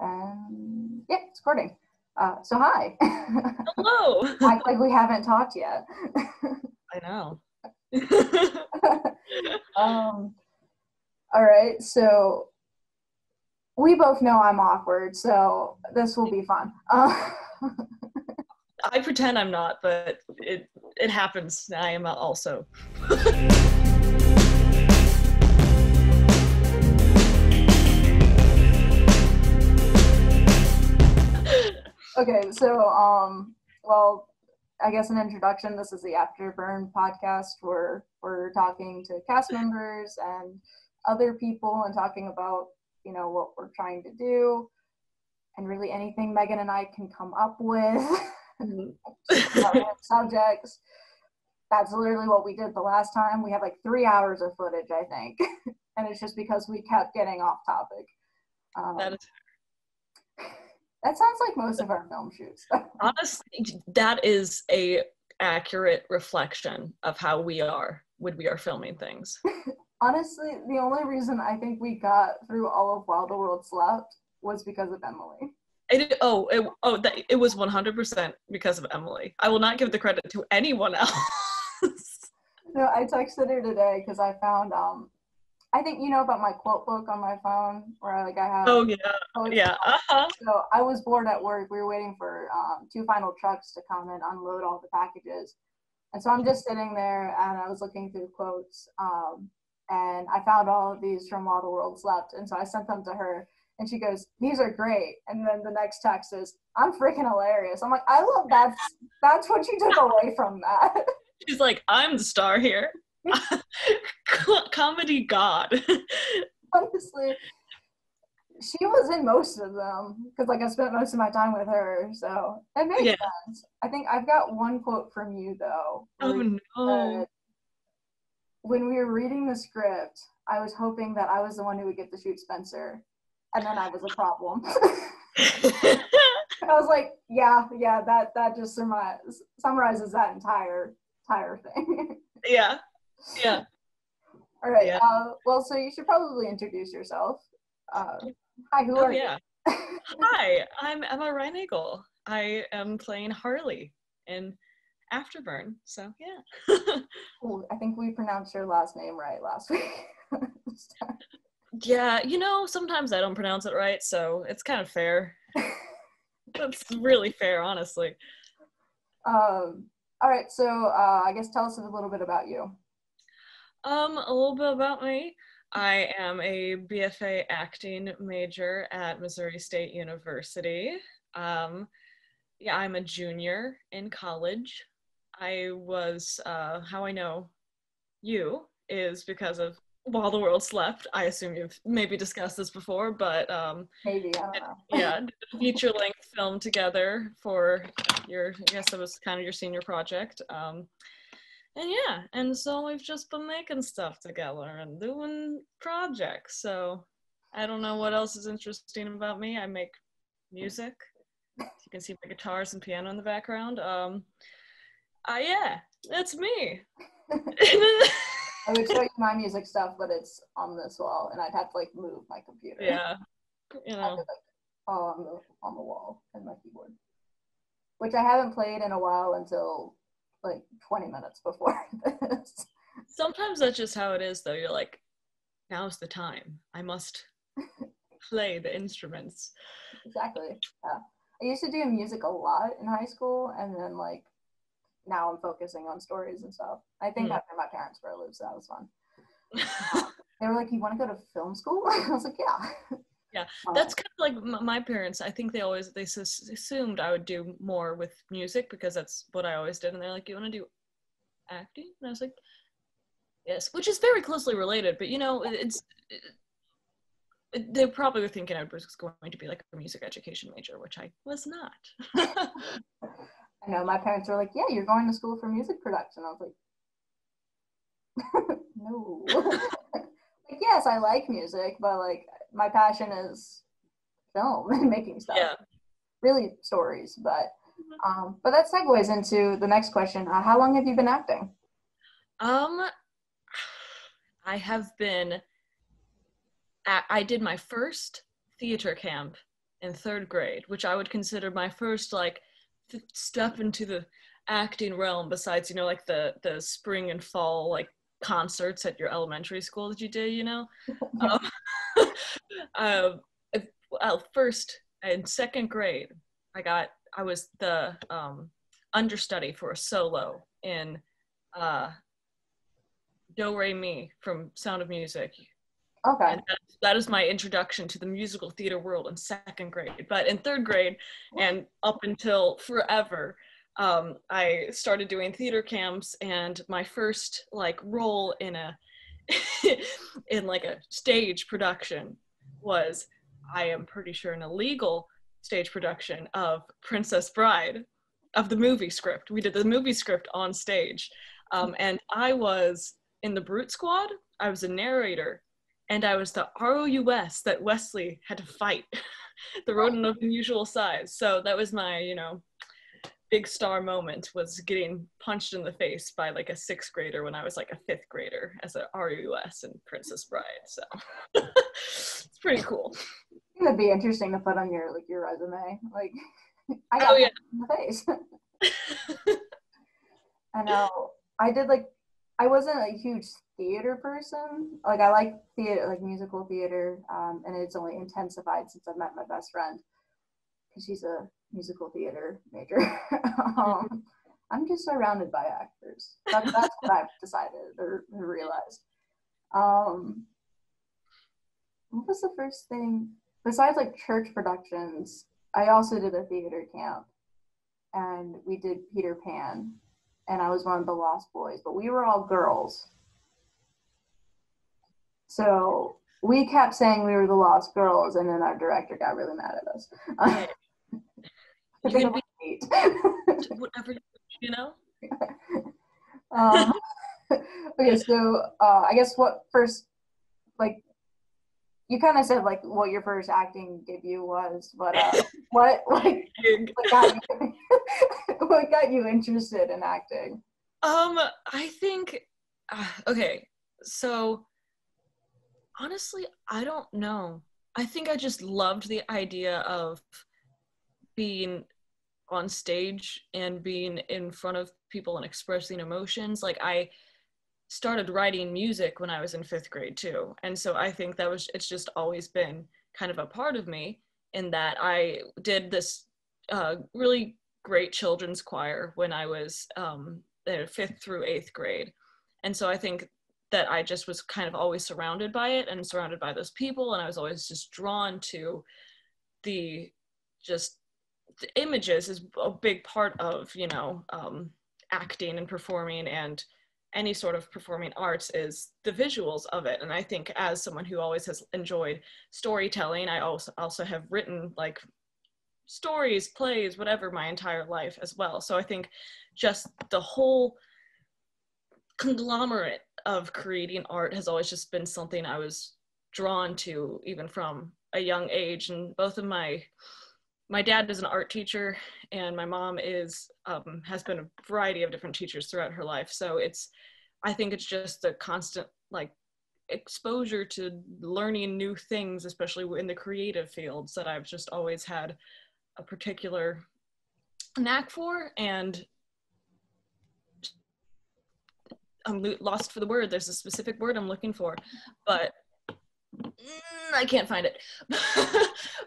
And yeah, it's recording. So hi. Hello. Act like we haven't talked yet. I know. All right, so we both know I'm awkward, so this will be fun. I pretend I'm not, but it happens. I am also. Okay, so well, I guess an introduction. This is the AFTERBURN podcast where we're talking to cast members and other people and talking about, you know, what we're trying to do and really anything Megan and I can come up with. Subjects. That's literally what we did the last time. We had like 3 hours of footage, I think, and it's just because we kept getting off topic. That sounds like most of our film shoots. Honestly, that is a accurate reflection of how we are when we are filming things. Honestly, the only reason I think we got through all of While the World Slept was because of Emily. It was 100% because of Emily. I will not give the credit to anyone else. No, I texted her today because I found I think you know about my quote book on my phone where I have. Oh yeah. So I was bored at work. We were waiting for 2 final trucks to come and unload all the packages, and so I'm just sitting there and I was looking through quotes, and I found all of these from While the World Slept, and so I sent them to her, and she goes, "These are great." And then the next text is, "I'm freaking hilarious." I'm like, I love that. That's what you took away from that. She's like, I'm the star here. Comedy god. Honestly, she was in most of them because I spent most of my time with her, so it makes sense. I think I've got one quote from you though. Oh no. When we were reading the script, I was hoping that I was the one who would get to shoot Spencer, and then I was a problem. I was like, yeah, that just summarizes that entire thing. Yeah. All right. Yeah. Well, so you should probably introduce yourself. Hi, who are you? Hi, I'm Emma Reinagel. I am playing Harley in AFTERBURN. So yeah. Ooh, I think we pronounced your last name right last week. Yeah, sometimes I don't pronounce it right, so it's kind of fair. That's really fair, honestly. All right, so I guess tell us a little bit about you. A little bit about me. I am a BFA acting major at Missouri State University. I'm a junior in college. How I know you is because of While the World Slept. I assume you've maybe discussed this before, but maybe, I don't know. Yeah, did a feature-length film together for I guess it was kind of your senior project. And so we've just been making stuff together and doing projects. So I don't know what else is interesting about me. I make music. You can see my guitars and piano in the background. That's me. I would show you my music stuff, but it's on this wall, and I'd have to move my computer. Yeah, on the wall and my keyboard, which I haven't played in a while until 20 minutes before this. Sometimes that's just how it is, though. You're like, now's the time. I must play the instruments. Exactly. Yeah. I used to do music a lot in high school, and then now I'm focusing on stories and stuff. I think after my parents were alive, so that was fun. They were like, "You want to go to film school?" I was like, "Yeah." Yeah, that's kind of like my parents. I think they assumed I would do more with music because that's what I always did. And they're like, "You want to do acting?" And I was like, "Yes," which is very closely related. But they probably were thinking I was going to be like a music education major, which I was not. I know my parents were like, "Yeah, you're going to school for music production." I was like, "No." Yes, I like music, but my passion is film and making stuff. Yeah. Really stories, but that segues into the next question. How long have you been acting? I have been. I did my first theater camp in third grade, which I would consider my first like step into the acting realm, besides, you know, like the spring and fall like concerts at your elementary school that you did, you know. um, um, well, first in second grade, I was the understudy for a solo in Do Re Mi from Sound of Music. Okay. And that is my introduction to the musical theater world in second grade. But in third grade and up until forever, I started doing theater camps, and my first like role in a in like a stage production was, I am pretty sure, an illegal stage production of Princess Bride, of the movie script. We did the movie script on stage, and I was in the Brute Squad. I was a narrator, and I was the ROUS that Wesley had to fight, the rodent of unusual size. So that was my, you know, big star moment, was getting punched in the face by like a sixth grader when I was like a fifth grader as a ROUS in Princess Bride. So it's pretty cool. It'd be interesting to put on your resume. Like, I got Oh yeah. in the face. I know. I wasn't a huge theater person. Like, I like theater, like musical theater, and it's only intensified since I met my best friend, because she's a musical theater major. I'm just surrounded by actors. That's what I've decided or realized. What was the first thing besides like church productions? I also did a theater camp, and we did Peter Pan, and I was one of the Lost Boys, but we were all girls. So we kept saying we were the Lost Girls, and then our director got really mad at us. You can be whatever, you know. Okay, so I guess what first, like, you kind of said like what your first acting debut was, but what got you, what got you interested in acting? I think okay, so honestly, I don't know. I think I just loved the idea of being on stage and being in front of people and expressing emotions. Like, I started writing music when I was in fifth grade too. And so I think it's just always been kind of a part of me, in that I did this really great children's choir when I was fifth through eighth grade. And so I think that I just was kind of always surrounded by it and surrounded by those people. And I was always just drawn to the images is a big part of, you know, acting and performing, and any sort of performing arts is the visuals of it. And I think as someone who always has enjoyed storytelling, I also have written like stories, plays, whatever, my entire life as well. So I think just the whole conglomerate of creating art has always just been something I was drawn to, even from a young age. And both of my dad is an art teacher, and my mom has been a variety of different teachers throughout her life. So I think it's just a constant like exposure to learning new things, especially in the creative fields, that I've just always had a particular knack for. And I'm lost for the word. There's a specific word I'm looking for, but I can't find it.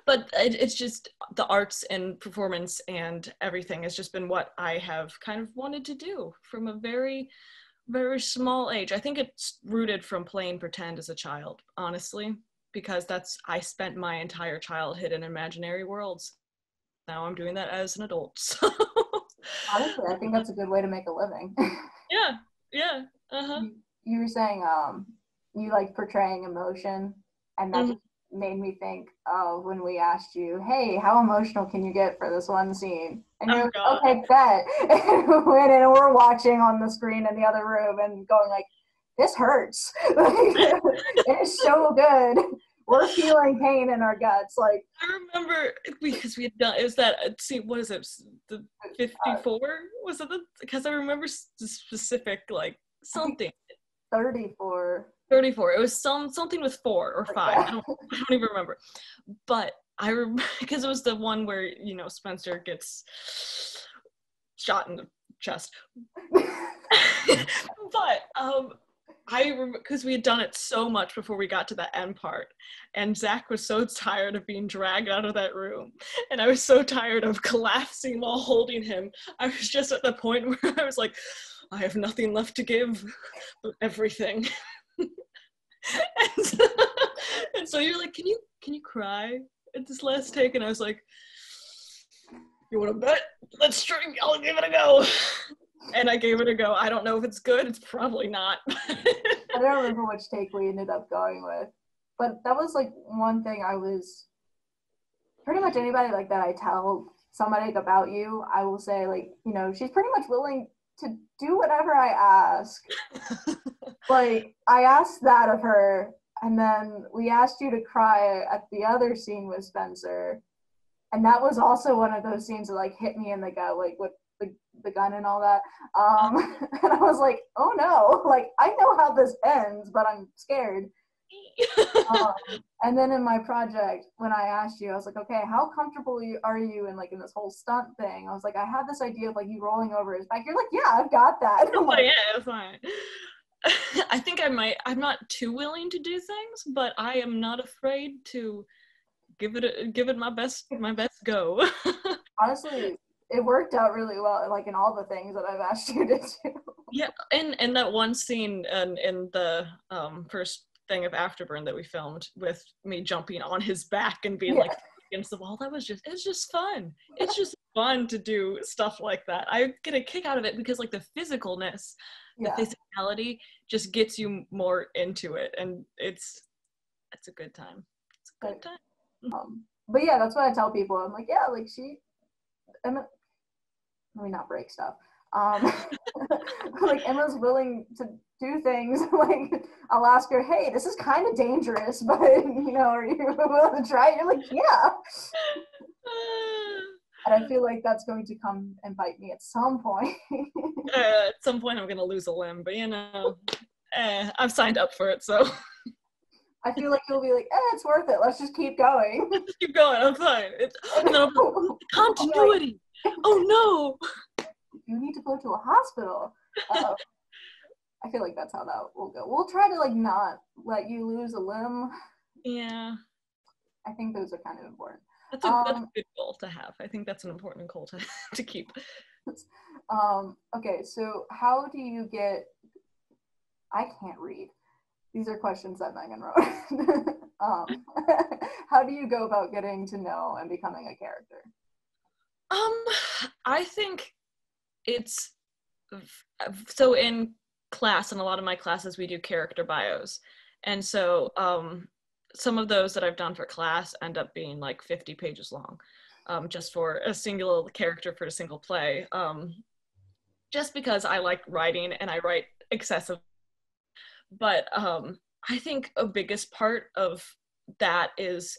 But it's just the arts and performance and everything has just been what I have kind of wanted to do from a very, very small age. I think it's rooted from playing pretend as a child, honestly, because I spent my entire childhood in imaginary worlds. Now I'm doing that as an adult. So. Honestly, I think that's a good way to make a living. Yeah. You were saying you like portraying emotion, and that just made me think of when we asked you, hey, how emotional can you get for this one scene? And you're like, okay, bet. And we're watching on the screen in the other room and going like, this hurts. It is so good. We're feeling pain in our guts. Like, I remember because we had done, it was that scene, what is it, the 54? Was it because I remember the specific, like, something. 34. 34. It was something with 4 or 5. I don't even remember. But because it was the one where, you know, Spencer gets shot in the chest. But I remember, because we had done it so much before we got to that end part, and Zach was so tired of being dragged out of that room, and I was so tired of collapsing while holding him. I was just at the point where I was like, I have nothing left to give but everything. and so you're like, can you cry at this last take? And I was like, you want to bet? Let's drink. I'll give it a go. And I gave it a go. I don't know if it's good. It's probably not. I don't remember which take we ended up going with, but that was like one thing I was, pretty much anybody like that I tell somebody about you, I will say, like, you know, she's pretty much willing to do whatever I ask. Like, I asked that of her, and then we asked you to cry at the other scene with Spencer, and that was also one of those scenes that like hit me in the gut, like with the gun and all that. And I was like, oh no, like I know how this ends, but I'm scared. And then in my project, when I asked you, I was like, okay, how comfortable are you in like in this whole stunt thing? I was like, I had this idea of like you rolling over his back. You're like, yeah, I've got that. Oh, like, yeah, fine. I think I'm not too willing to do things, but I am not afraid to give it my best go. Honestly, it worked out really well, like in all the things that I've asked you to do. Yeah, and that one scene in the first thing of Afterburn that we filmed with me jumping on his back and being like against the wall, it's just fun. It's just fun to do stuff like that. I get a kick out of it because like the physicalness, the physicality just gets you more into it, and it's a good time. It's a good time. But yeah, that's what I tell people. I'm like, yeah, like Emma, let me not break stuff. Like Emma's willing to do things. Like I'll ask her, hey, this is kind of dangerous, but you know, are you willing to try it? You're like, yeah. And I feel like that's going to come and bite me at some point. At some point I'm gonna lose a limb, but you know, I've signed up for it, so I feel like you'll be like, it's worth it. Let's just keep going. Just keep going. I'm fine. Continuity. Oh no. You need to go to a hospital. I feel like that's how that will go. We'll try to like not let you lose a limb. Yeah. I think those are kind of important. That's a good goal to have. I think that's an important goal to keep. Okay, so how do you get, I can't read. These are questions that Megan wrote. How do you go about getting to know and becoming a character? I think it's, so in class, in a lot of my classes, we do character bios. And so some of those that I've done for class end up being like 50 pages long, just for a single character for a single play. Just because I like writing and I write excessive. But I think a biggest part of that is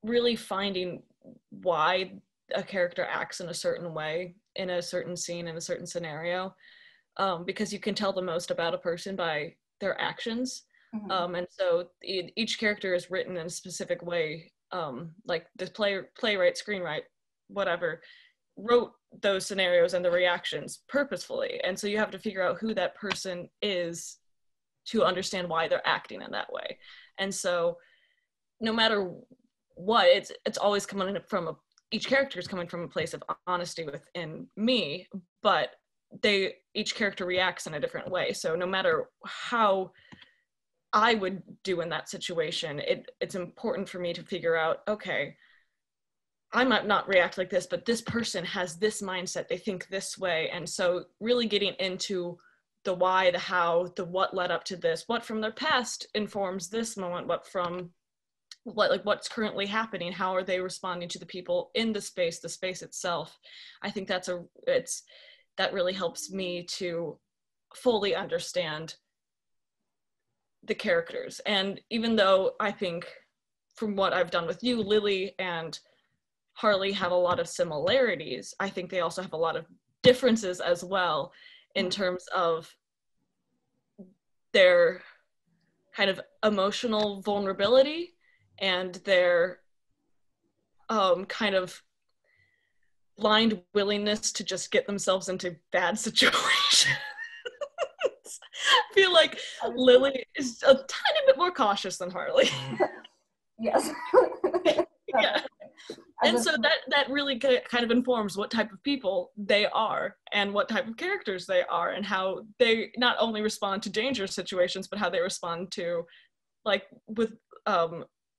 really finding why a character acts in a certain way, in a certain scene, in a certain scenario, because you can tell the most about a person by their actions. Mm-hmm. And so each character is written in a specific way, like the playwright, screenwrite, whatever, wrote those scenarios and the reactions purposefully. And so you have to figure out who that person is to understand why they're acting in that way. And so no matter what, it's always coming from each character is coming from a place of honesty within me, but each character reacts in a different way. So no matter how I would do in that situation, it's important for me to figure out, okay, I might not react like this, but this person has this mindset, they think this way. And so really getting into the why, the how, the what led up to this, what from their past informs this moment, what's currently happening, how are they responding to the people in the space itself. I think that really helps me to fully understand the characters. And even though I think from what I've done with you, Lily and Harley have a lot of similarities, I think they also have a lot of differences as well, in terms of their kind of emotional vulnerability and their kind of blind willingness to just get themselves into bad situations. I feel like Lily is a tiny bit more cautious than Harley. Yes. Yeah. And so that really kind of informs what type of people they are and what type of characters they are and how they not only respond to dangerous situations, but how they respond to, like, with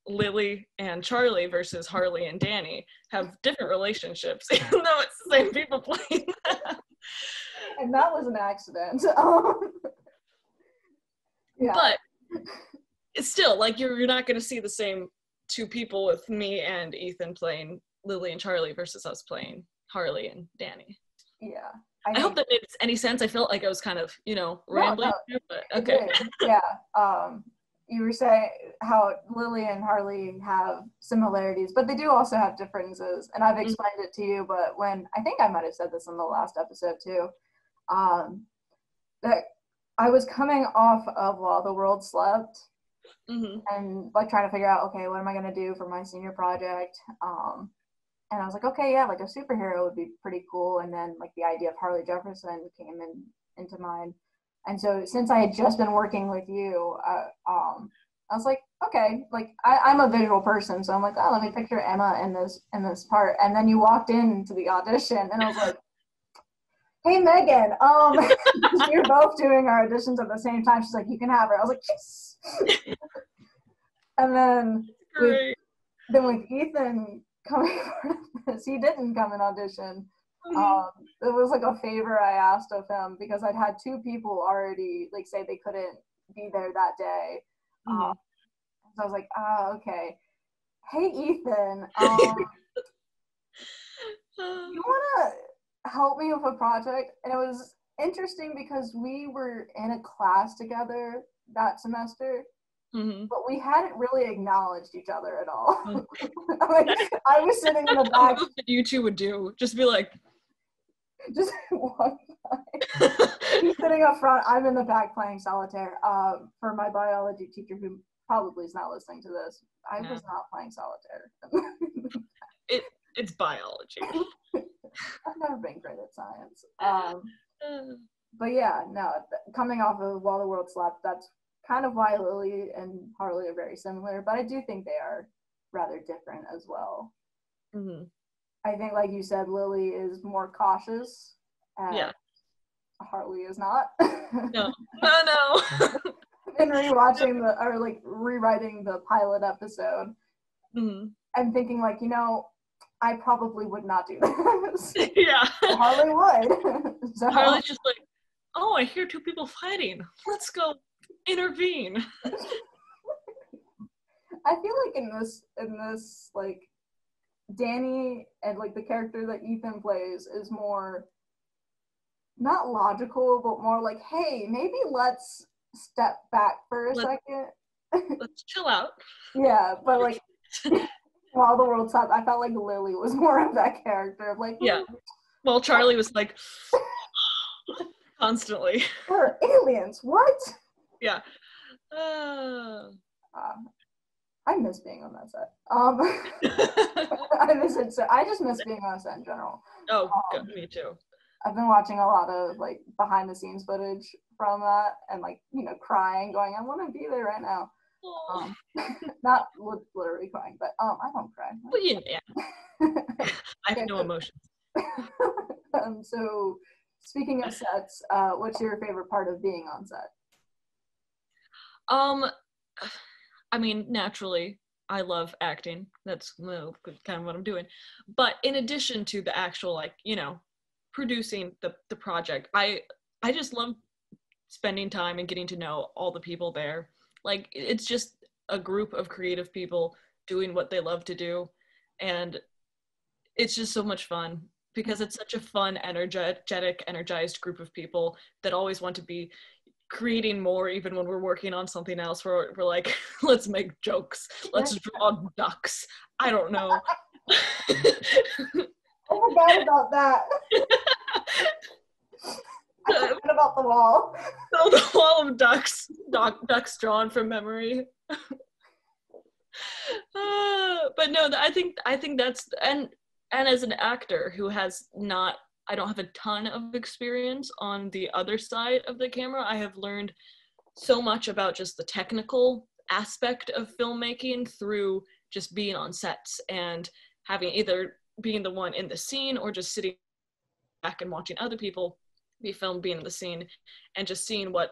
Lily and Charlie versus Harley and Danny have different relationships, even though it's the same people playing that. And that was an accident. Yeah. But it's still, like, you're not going to see the same two people with me and Ethan playing Lily and Charlie versus us playing Harley and Danny. Yeah. I hope that makes any sense. I felt like I was kind of, rambling, but okay. Yeah. You were saying how Lily and Harley have similarities, but they do also have differences. And I've explained it to you, but I think I might have said this in the last episode too, that I was coming off of While the World Slept, and like trying to figure out, okay, what am I going to do for my senior project? And I was like, okay, yeah, like a superhero would be pretty cool. And then like the idea of Harley Jefferson came into mind. And so since I had just been working with you, I was like, okay, like I'm a visual person. So I'm like, oh, let me picture Emma in this part. And then you walked into the audition and I was like, hey, Megan, we were both doing our auditions at the same time. She's like, you can have her. I was like, yes. And then with Ethan coming for this, he didn't come and audition. It was like a favor I asked of him because I'd had two people already like say they couldn't be there that day. So I was like, okay. Hey, Ethan, you want to help me with a project? And it was interesting because we were in a class together that semester, but we hadn't really acknowledged each other at all. Like, I was sitting in the back. That you two would do, just be like, just walk by. He's sitting up front. I'm in the back playing solitaire. For my biology teacher, who probably is not listening to this, I was not playing solitaire. It's biology. I've never been great at science. But yeah, no. Coming off of While the World Slept, that's kind of why Lily and Harley are very similar. But I do think they are rather different as well. I think, like you said, Lily is more cautious. And Harley is not. No. And rewriting the pilot episode, and thinking like, I probably would not do this. Yeah. Harley would. So Harley's just like, oh, I hear two people fighting. Let's go intervene. I feel like in this like Danny and like the character that Ethan plays is more not logical, but more like, hey, maybe let's step back for a second. Let's chill out. Yeah, but like While the World Slept, I felt like Lily was more of that character of like, yeah. Well, Charlie was like constantly. Aliens, what? Yeah. I miss being on that set. I miss it. So I just miss being on a set in general. Oh, me too. I've been watching a lot of like behind the scenes footage from that and like, crying, going, I want to be there right now. Not literally crying, but I don't cry. But yeah. I have no emotions. So speaking of sets, what's your favorite part of being on set? I mean, naturally, I love acting. That's kind of what I'm doing. But in addition to the actual, producing the project, I just love spending time and getting to know all the people there. Like, it's just a group of creative people doing what they love to do. And it's just so much fun because it's such a fun, energetic, energized group of people that always want to be creating more, even when we're working on something else. We're like, let's make jokes. Let's draw ducks. I don't know. I forgot about that. I forgot about the wall. So the wall of ducks drawn from memory. But no, I think that's, and as an actor who has not, I don't have a ton of experience on the other side of the camera, I have learned so much about just the technical aspect of filmmaking through just being on sets and having either being the one in the scene or just sitting back and watching other people be filmed being in the scene and just seeing what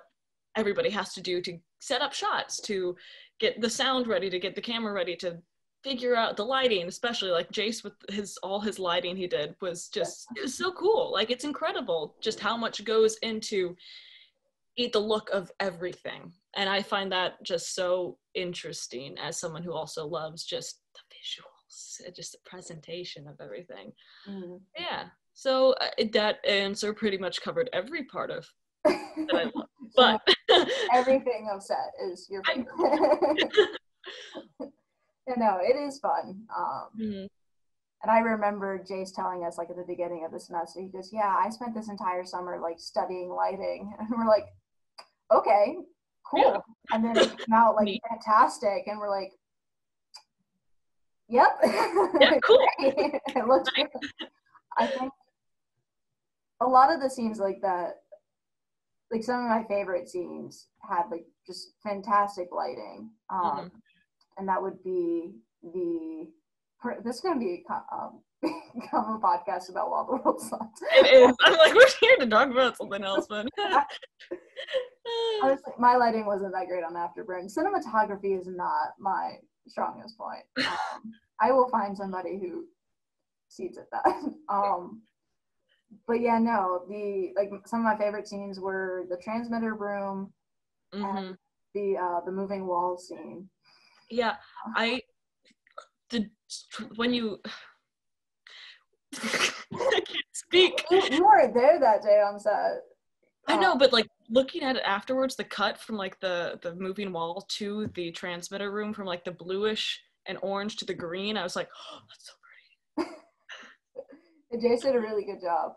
everybody has to do to set up shots, to get the sound ready, to get the camera ready, to figure out the lighting, especially like Jace with all his lighting he did was just, it was so cool. Like, it's incredible just how much goes into the look of everything. And I find that just so interesting as someone who also loves just the visuals, just the presentation of everything. Yeah. So that answer pretty much covered every part of that I love. So but everything of set is your favorite. No, it is fun. And I remember Jace telling us, like, at the beginning of the semester, he goes, yeah, I spent this entire summer like studying lighting. And we're like, okay, cool. Yeah. And then it came out like fantastic, and we're like, yep. Yeah, cool. It looks good. I think a lot of the scenes like that, like some of my favorite scenes had like just fantastic lighting. And that would be this is going to be become a podcast about While the World Slept. It is. I'm like, we're here to talk about something else, but honestly, my lighting wasn't that great on Afterburn. Cinematography is not my strongest point. I will find somebody who sees at that. But yeah, no, some of my favorite scenes were the transmitter room and the moving wall scene. Yeah, when you I can't speak. You weren't there that day on set. I know, but like looking at it afterwards, the cut from like the moving wall to the transmitter room, from like the bluish and orange to the green, I was like, oh, that's so pretty. Jace did a really good job.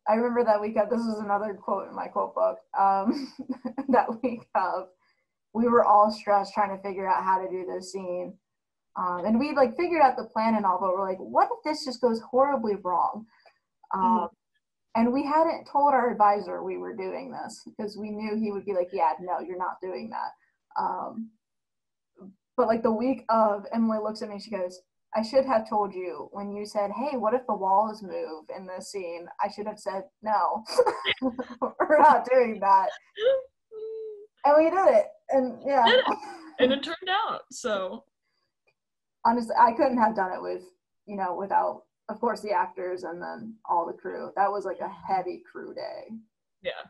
I remember that week, this was another quote in my quote book, that week we were all stressed trying to figure out how to do this scene. And we like figured out the plan and all, but we're like, what if this just goes horribly wrong? And we hadn't told our advisor we were doing this because we knew he would be like, yeah, no, you're not doing that. But like the week of, Emily looks at me, she goes, I should have told you when you said, hey, what if the walls move in this scene? I should have said, no, we're not doing that. And we did it. And yeah. And it turned out, so. Honestly, I couldn't have done it without, of course, the actors and then all the crew. That was like a heavy crew day. Yeah.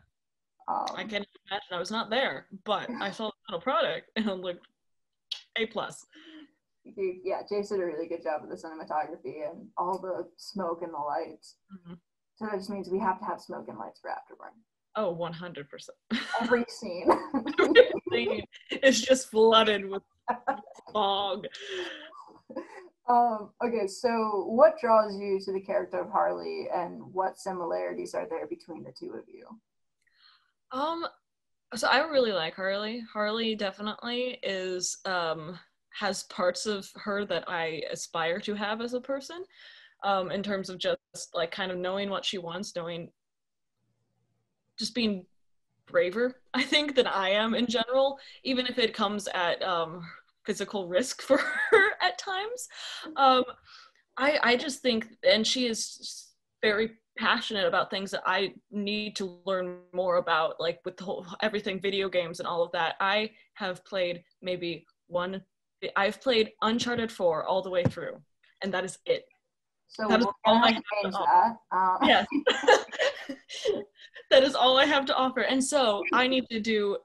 I can't imagine. I was not there, but I saw the final product and I'm like, A+. Yeah, Jace did a really good job with the cinematography and all the smoke and the lights. So that just means we have to have smoke and lights for Afterburn. Oh, 100%. Every scene. It's just flooded with fog. Okay, so what draws you to the character of Harley, and what similarities are there between the two of you? So I really like Harley. Harley definitely is has parts of her that I aspire to have as a person, in terms of just like kind of knowing what she wants, just being braver, I think, than I am in general, even if it comes at physical risk for her at times. I just think, and she is very passionate about things that I need to learn more about, like with the whole everything video games and all of that. I have played I've played Uncharted 4 all the way through, and that is it. So that is all I have to offer. Yes. That is all I have to offer. And so I need to do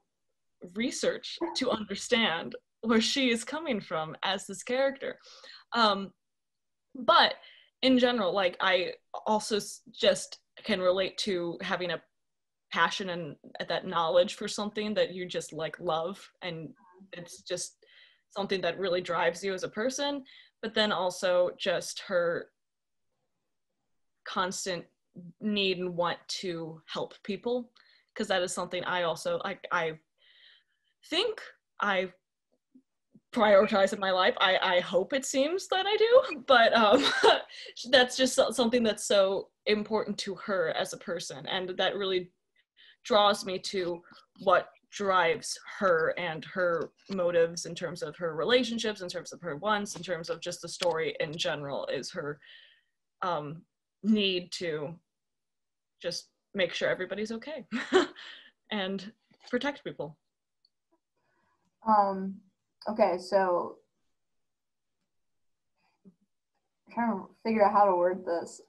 research to understand where she is coming from as this character. But in general, like, I also just can relate to having a passion and that knowledge for something that you just like love, and it's just something that really drives you as a person. But then also just her constant need and want to help people, because that is something I also I think I prioritize in my life. I hope it seems that I do, but that's just something that's so important to her as a person, and that really draws me to what drives her and her motives in terms of her relationships, in terms of her wants, in terms of just the story in general, is her need to just make sure everybody's okay and protect people. Okay, so I'm trying to figure out how to word this.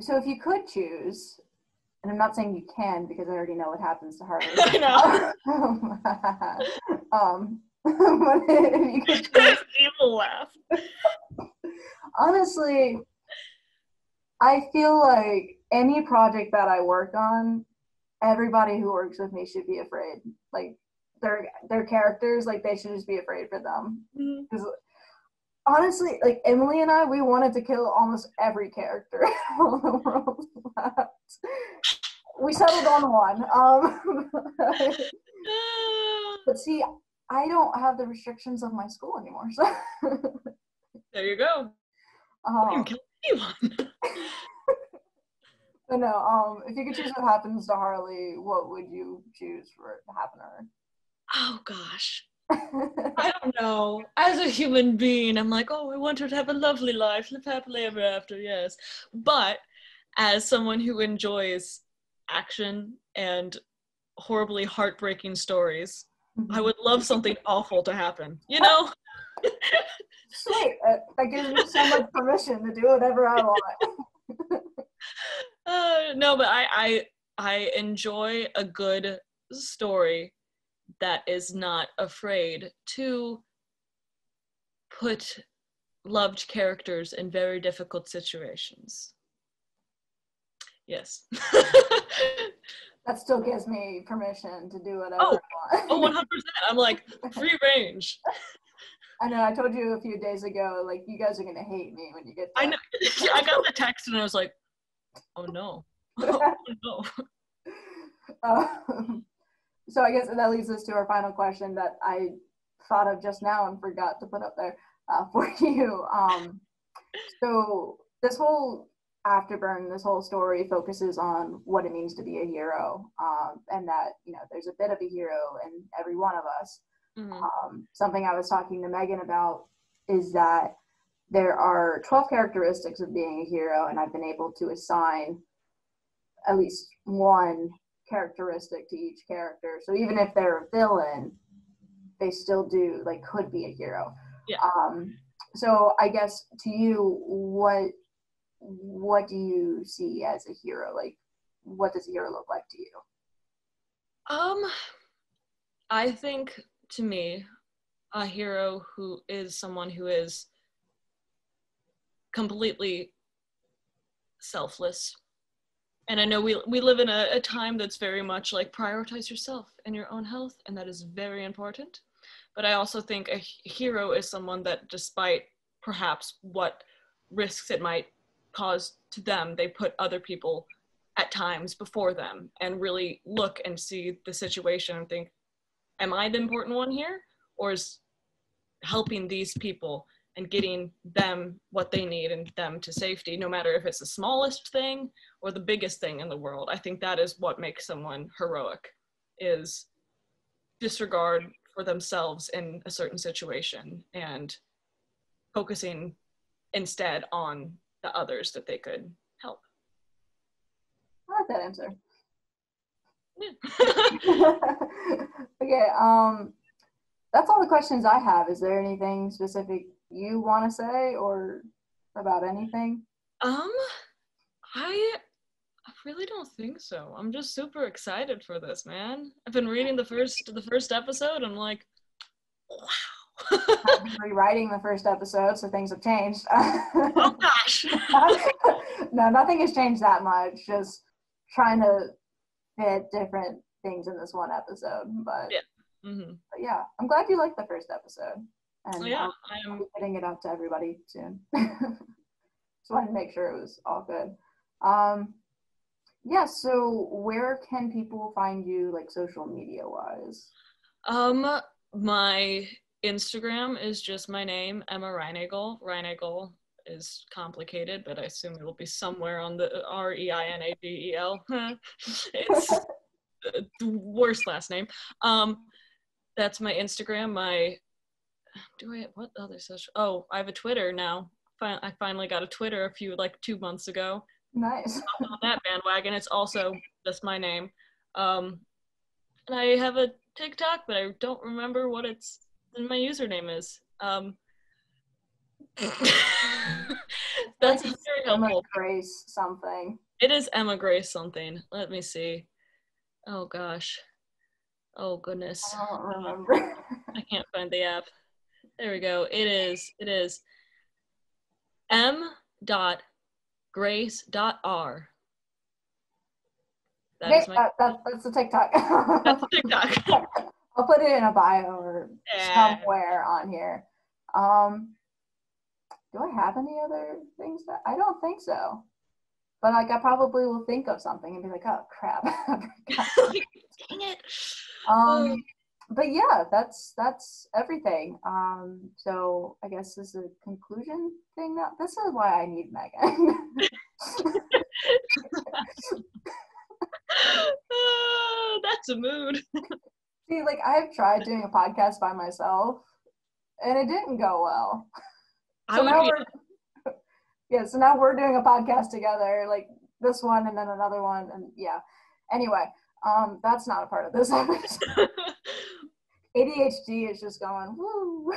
So if you could choose, and I'm not saying you can because I already know what happens to Harley. I know. But if you could choose, evil laugh. Honestly, I feel like any project that I work on, everybody who works with me should be afraid. Like their characters, like they should just be afraid for them. Because honestly, like Emily and I, we wanted to kill almost every character in all the world. We settled on one. But see, I don't have the restrictions of my school anymore. So there you go. You can kill anyone. But no, if you could choose what happens to Harley, what would you choose for it to happen to her? Oh gosh. I don't know. As a human being, I'm like, oh, I want her to have a lovely life, live happily ever after, yes. But as someone who enjoys action and horribly heartbreaking stories, I would love something awful to happen, you know? Sweet. That gives me so much permission to do whatever I want. No, but I enjoy a good story that is not afraid to put loved characters in very difficult situations. Yes. That still gives me permission to do whatever I want. 100%. I'm like, free range. I know, I told you a few days ago, like, you guys are going to hate me when you get there. I know. I got the text and I was like, oh no. Oh no. So I guess that leads us to our final question that I thought of just now and forgot to put up there for you. So this whole Afterburn, this whole story focuses on what it means to be a hero, and that, you know, there's a bit of a hero in every one of us. Something I was talking to Megan about is that there are 12 characteristics of being a hero, and I've been able to assign at least one characteristic to each character. So even if they're a villain, they still could be a hero. Yeah. So I guess to you, what do you see as a hero? Like, what does a hero look like to you? I think, to me, a hero who is someone who is completely selfless. And I know we live in a time that's very much like prioritize yourself and your own health, and that is very important. But I also think a hero is someone that, despite perhaps what risks it might cause to them, they put other people at times before them and really look and see the situation and think, am I the important one here? Or is helping these people and getting them what they need and them to safety, no matter if it's the smallest thing or the biggest thing in the world? I think that is what makes someone heroic, is disregard for themselves in a certain situation and focusing instead on the others that they could help. I like that answer. Yeah. Okay, that's all the questions I have. Is there anything specific you want to say or about anything? I really don't think so. I'm just super excited for this, man. I've been reading the first episode. I'm like, wow. I've been rewriting the first episode, so things have changed. Oh gosh. No, nothing has changed that much. Just trying to fit different things in this one episode. But yeah. Mm-hmm. But yeah, I'm glad you liked the first episode. And yeah, I'll be getting it out to everybody soon. Just wanted to make sure it was all good. Yeah, so where can people find you, like, social media wise? My Instagram is just my name, Emma Reinagel. Reinagel is complicated, but I assume it will be somewhere on the Reinagel. It's the worst last name. That's my Instagram. What other social? Oh, I have a Twitter now. I finally got a Twitter 2 months ago. Nice. On that bandwagon, it's also just my name. And I have a TikTok, but I don't remember what my username is. That's very helpful. Emma Grace something. It is Emma Grace something. Let me see. Oh gosh. Oh goodness. I don't remember. I can't find the app. There we go. It is m.grace.r. That's the TikTok. That's the TikTok. I'll put it in a bio or somewhere on here. Do I have any other things I don't think so. But like I probably will think of something and be like, oh crap. Dang it. But yeah, that's everything. So I guess this is a conclusion thing now. This is why I need Megan. That's a mood. See, like I've tried doing a podcast by myself and it didn't go well. So now we're doing a podcast together, like this one and then another one, and yeah. Anyway, that's not a part of this episode. ADHD is just going woo.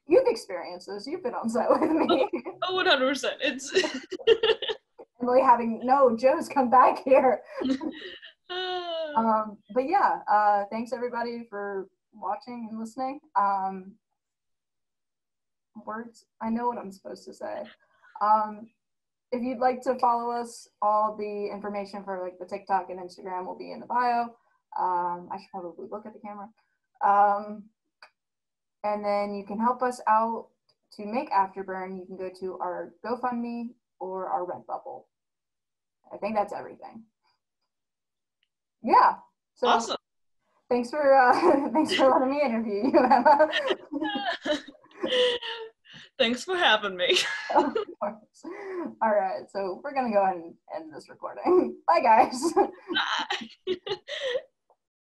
You've experienced this. You've been on set with me. Oh, 100%. It's Emily having Joe's come back here. But yeah, thanks everybody for watching and listening. Words, I know what I'm supposed to say. If you'd like to follow us, all the information for like the TikTok and Instagram will be in the bio. I should probably look at the camera. And then you can help us out to make Afterburn. You can go to our GoFundMe or our Redbubble. I think that's everything. Yeah. So awesome. Thanks for letting me interview you, Emma. Thanks for having me. Of course. All right, so we're gonna go ahead and end this recording. Bye, guys. Bye.